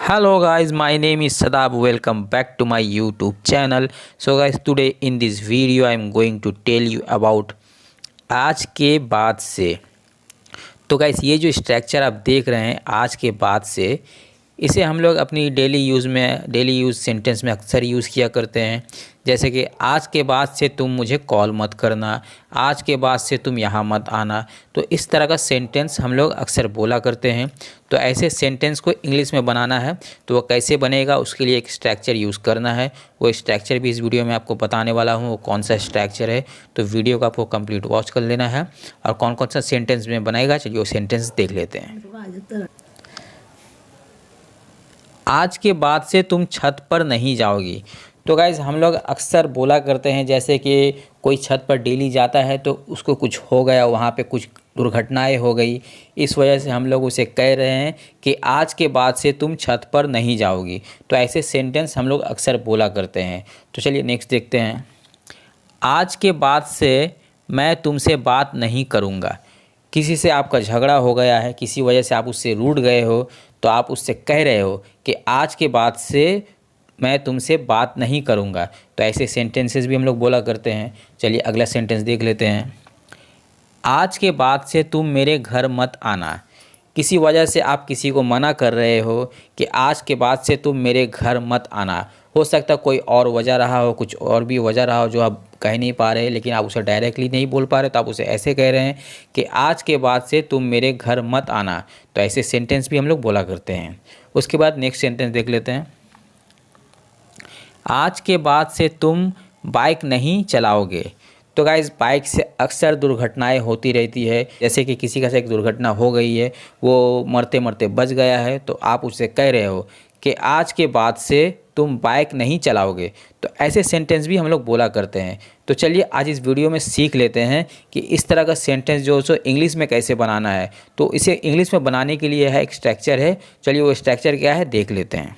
Hello guys, my name is Sadab. Welcome back to my YouTube channel. So guys, today in this video I am going to tell you about आज के बाद से। तो guys ये जो structure आप देख रहे हैं आज के बाद से, इसे हम लोग अपनी डेली यूज़ सेंटेंस में अक्सर यूज़ किया करते हैं। जैसे कि आज के बाद से तुम मुझे कॉल मत करना, आज के बाद से तुम यहाँ मत आना। तो इस तरह का सेंटेंस हम लोग अक्सर बोला करते हैं। तो ऐसे सेंटेंस को इंग्लिश में बनाना है तो वो कैसे बनेगा, उसके लिए एक स्ट्रक्चर यूज़ करना है। वो स्ट्रक्चर भी इस वीडियो में आपको बताने वाला हूँ, वो कौन सा स्ट्रक्चर है। तो वीडियो को आपको कंप्लीट वॉच कर लेना है और कौन कौन सा सेंटेंस में बनाएगा, चलिए वो सेंटेंस देख लेते हैं। आज के बाद से तुम छत पर नहीं जाओगी। तो गाइज़ हम लोग अक्सर बोला करते हैं, जैसे कि कोई छत पर डेली जाता है तो उसको कुछ हो गया, वहाँ पे कुछ दुर्घटनाएं हो गई, इस वजह से हम लोग उसे कह रहे हैं कि आज के बाद से तुम छत पर नहीं जाओगी। तो ऐसे सेंटेंस हम लोग अक्सर बोला करते हैं। तो चलिए नेक्स्ट देखते हैं। आज के बाद से मैं तुमसे बात नहीं करूँगा। किसी से आपका झगड़ा हो गया है, किसी वजह से आप उससे रूठ गए हो, तो आप उससे कह रहे हो कि आज के बाद से मैं तुमसे बात नहीं करूँगा। तो ऐसे सेंटेंसेस भी हम लोग बोला करते हैं। चलिए अगला सेंटेंस देख लेते हैं। आज के बाद से तुम मेरे घर मत आना। किसी वजह से आप किसी को मना कर रहे हो कि आज के बाद से तुम मेरे घर मत आना। हो सकता है कोई और वजह रहा हो, कुछ और भी वजह रहा हो जो आप कह नहीं पा रहे, लेकिन आप उसे डायरेक्टली नहीं बोल पा रहे, तो आप उसे ऐसे कह रहे हैं कि आज के बाद से तुम मेरे घर मत आना। तो ऐसे सेंटेंस भी हम लोग बोला करते हैं। उसके बाद नेक्स्ट सेंटेंस देख लेते हैं। आज के बाद से तुम बाइक नहीं चलाओगे। तो गाइज़ बाइक से अक्सर दुर्घटनाएं होती रहती है। जैसे कि किसी का से एक दुर्घटना हो गई है, वो मरते मरते बच गया है, तो आप उससे कह रहे हो कि आज के बाद से तुम बाइक नहीं चलाओगे। तो ऐसे सेंटेंस भी हम लोग बोला करते हैं। तो चलिए आज इस वीडियो में सीख लेते हैं कि इस तरह का सेंटेंस जो इंग्लिश में कैसे बनाना है। तो इसे इंग्लिश में बनाने के लिए है एक स्ट्रक्चर है। चलिए वो स्ट्रक्चर क्या है देख लेते हैं।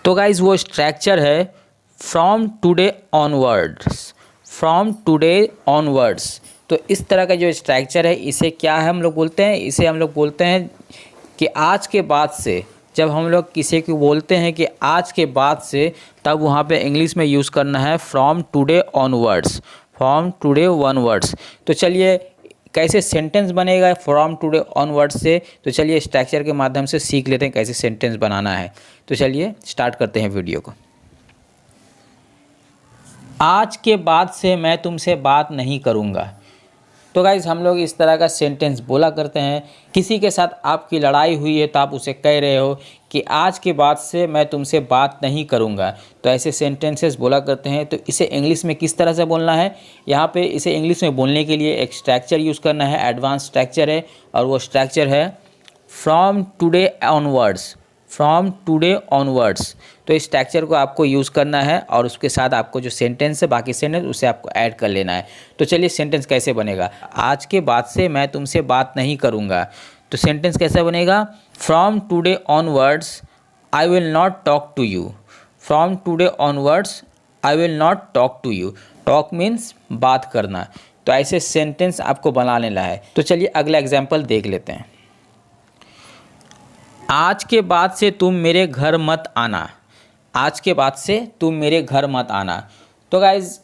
तो गाइज़ वो स्ट्रक्चर है from today onwards. From today onwards. तो इस तरह का जो स्ट्रक्चर है, इसे क्या है हम लोग बोलते हैं, इसे हम लोग बोलते हैं कि आज के बाद से। जब हम लोग किसी को बोलते हैं कि आज के बाद से, तब वहाँ पे इंग्लिश में यूज़ करना है from today onwards. From today onwards. तो चलिए कैसे सेंटेंस बनेगा फ्रॉम टुडे ऑनवर्ड्स से, तो चलिए स्ट्रक्चर के माध्यम से सीख लेते हैं कैसे सेंटेंस बनाना है। तो चलिए स्टार्ट करते हैं वीडियो को। आज के बाद से मैं तुमसे बात नहीं करूँगा। तो गाइज़ हम लोग इस तरह का सेंटेंस बोला करते हैं। किसी के साथ आपकी लड़ाई हुई है तो आप उसे कह रहे हो कि आज के बाद से मैं तुमसे बात नहीं करूँगा। तो ऐसे सेंटेंसेस बोला करते हैं। तो इसे इंग्लिश में किस तरह से बोलना है, यहाँ पे इसे इंग्लिश में बोलने के लिए एक स्ट्रक्चर यूज़ करना है, एडवांस स्ट्रक्चर है, और वो स्ट्रक्चर है from today onwards. From today onwards. तो इस स्ट्रक्चर को आपको यूज़ करना है और उसके साथ आपको जो सेंटेंस है, बाकी सेंटेंस उसे आपको ऐड कर लेना है। तो चलिए सेंटेंस कैसे बनेगा। आज के बाद से मैं तुमसे बात नहीं करूँगा। तो सेंटेंस कैसा बनेगा, from today onwards I will not talk to you. From today onwards I will not talk to you. Talk means बात करना। तो ऐसे सेंटेंस आपको बना लेना है। तो चलिए अगला एग्जाम्पल देख लेते हैं। आज के बाद से तुम मेरे घर मत आना। आज के बाद से तुम मेरे घर मत आना। तो गाइज़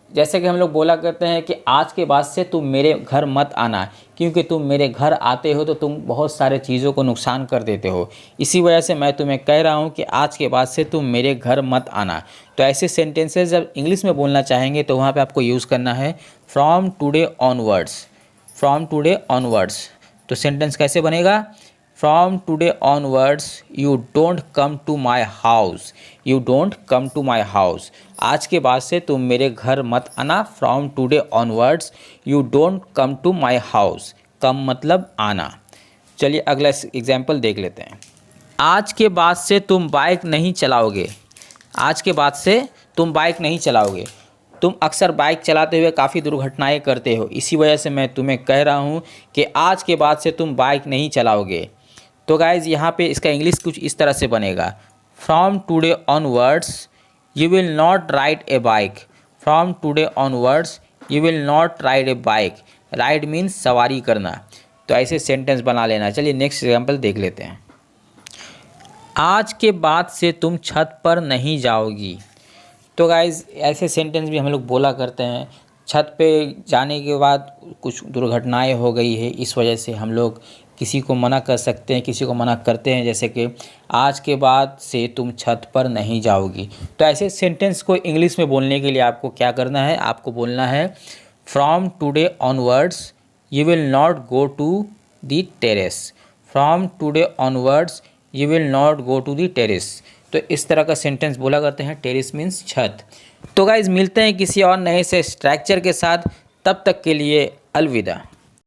जैसे कि हम लोग बोला करते हैं कि आज के बाद से तुम मेरे घर मत आना, क्योंकि तुम मेरे घर आते हो तो तुम बहुत सारे चीज़ों को नुकसान कर देते हो। इसी वजह से मैं तुम्हें कह रहा हूँ कि आज के बाद से तुम मेरे घर मत आना। तो ऐसे सेंटेंसेस जब इंग्लिश में बोलना चाहेंगे तो वहाँ पर आपको यूज़ करना है from today onwards. From today onwards. तो सेंटेंस कैसे बनेगा, from today onwards you don't come to my house. You don't come to my house. आज के बाद से तुम मेरे घर मत आना। From today onwards you don't come to my house. Come मतलब आना। चलिए अगला एग्जाम्पल देख लेते हैं। आज के बाद से तुम बाइक नहीं चलाओगे। आज के बाद से तुम बाइक नहीं चलाओगे। तुम अक्सर बाइक चलाते हुए काफ़ी दुर्घटनाएं करते हो, इसी वजह से मैं तुम्हें कह रहा हूँ कि आज के बाद से तुम बाइक नहीं चलाओगे। तो गाइज़ यहाँ पे इसका इंग्लिश कुछ इस तरह से बनेगा, from today onwards you will not ride A bike. From today onwards you will not ride A bike. Ride means सवारी करना। तो ऐसे सेंटेंस बना लेना। चलिए नेक्स्ट एग्जाम्पल देख लेते हैं। आज के बाद से तुम छत पर नहीं जाओगी। तो गाइज़ ऐसे सेंटेंस भी हम लोग बोला करते हैं। छत पे जाने के बाद कुछ दुर्घटनाएं हो गई है, इस वजह से हम लोग किसी को मना कर सकते हैं, किसी को मना करते हैं, जैसे कि आज के बाद से तुम छत पर नहीं जाओगी। तो ऐसे सेंटेंस को इंग्लिश में बोलने के लिए आपको क्या करना है, आपको बोलना है from today onwards you will not go to the terrace. From today onwards you will not go to the terrace. तो इस तरह का सेंटेंस बोला करते हैं। टेरेस मीन्स छत। तो गाइज़ मिलते हैं किसी और नए से स्ट्रक्चर के साथ, तब तक के लिए अलविदा।